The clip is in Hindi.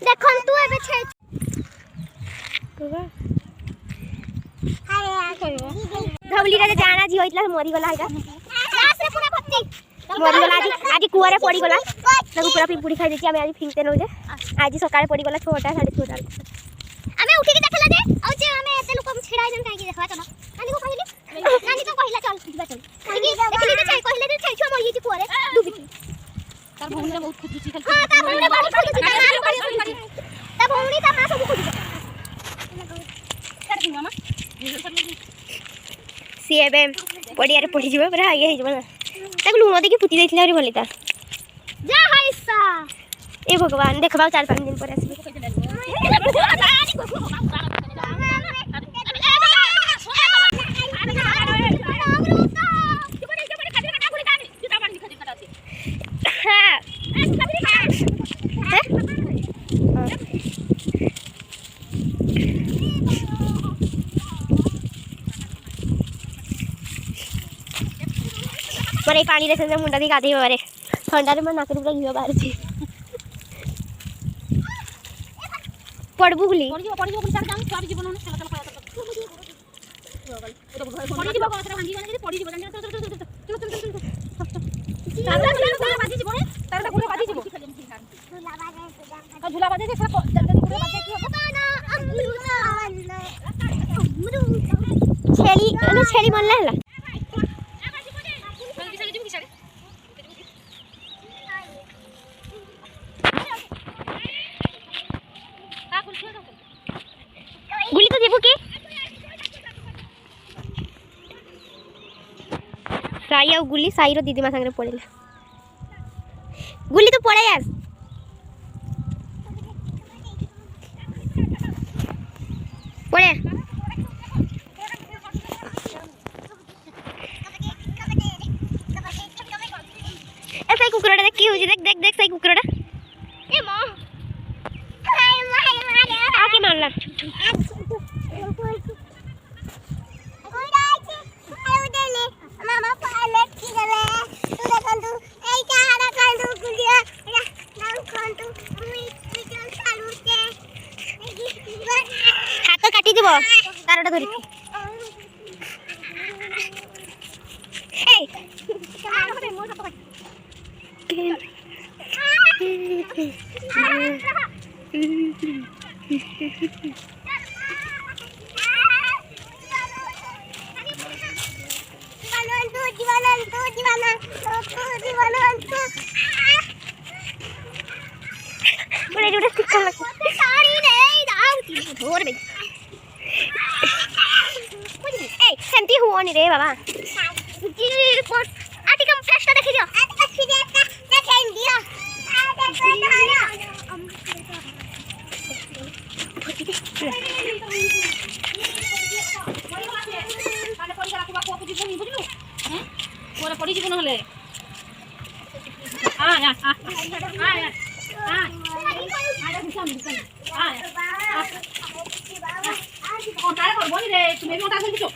देखन तू एबे छे धवली रे जाना जी होइतला मरी गला हैगा लास्ट रे पूरा भक्ति मरी गला आज कुआरे पड़ी गला ताको पूरा पिंपुड़ी खाइ देछि हमें आज फिंगते न जे आज सकाळे पड़ी गला 6टा 6:30 हमें उठी के देखला जे औ जे हमें एते लोक छेड़ाइ जन काई के देखवा चलो नानी को कहली नानी तो कहला चल दिबा चल देखली जे छे कहले जे छे छो मरी छि कुआरे डूबी तार भौणी रे बहुत खुदुछि खाली हां ता भौणी रे बहुत खुदुछि ता भौणी ता मां सब खुदुछि कर दी मामा सी एबे पड़िया रे पड़ी जिबे पूरा आगे हे जिबो ना ताको लुनो देखि पुती देथिला रे भलिता जा हाइसा ए भगवान देखबा 4-5 दिन पर आसीबे पानी रे से मुंडा दी गाधी बारे ठंडा रे मन नाकरी पूरा घिवा बाहर छी पड़बू गुली पड़ी जीव गुली चार जान चार जीवन ने चला चला पड़ी जीव को भांगी गने पड़ी जीव चलो तारा बाजी जीव तारा गुले बाजी जीव झूला बाजे से जल्दी गुले बाजे की छेली ने छेली मन लेला गुली तो देबो के साई आ गुली साई रो दीदी मा संगे पड़ेला गुली तो पड़े यार पड़े ऐसा कुकुरडा देख की हो जी देख देख देख सही कुकुरडा ए मां आके मारला हाथ काटी देबो तारटा धरि ए मोर हाथ बड़े जोड़े स्टिकर लगे साड़ी नहीं दाउती और बे ए सेंटी हुआ नहीं रे बाबा जी आटी कम फ्रेश ना देखि दियो अच्छी देखें दियो पड़ी जीवन हले आ या आ तारे कर बोली रे तुम्हें भी उठा कर दियो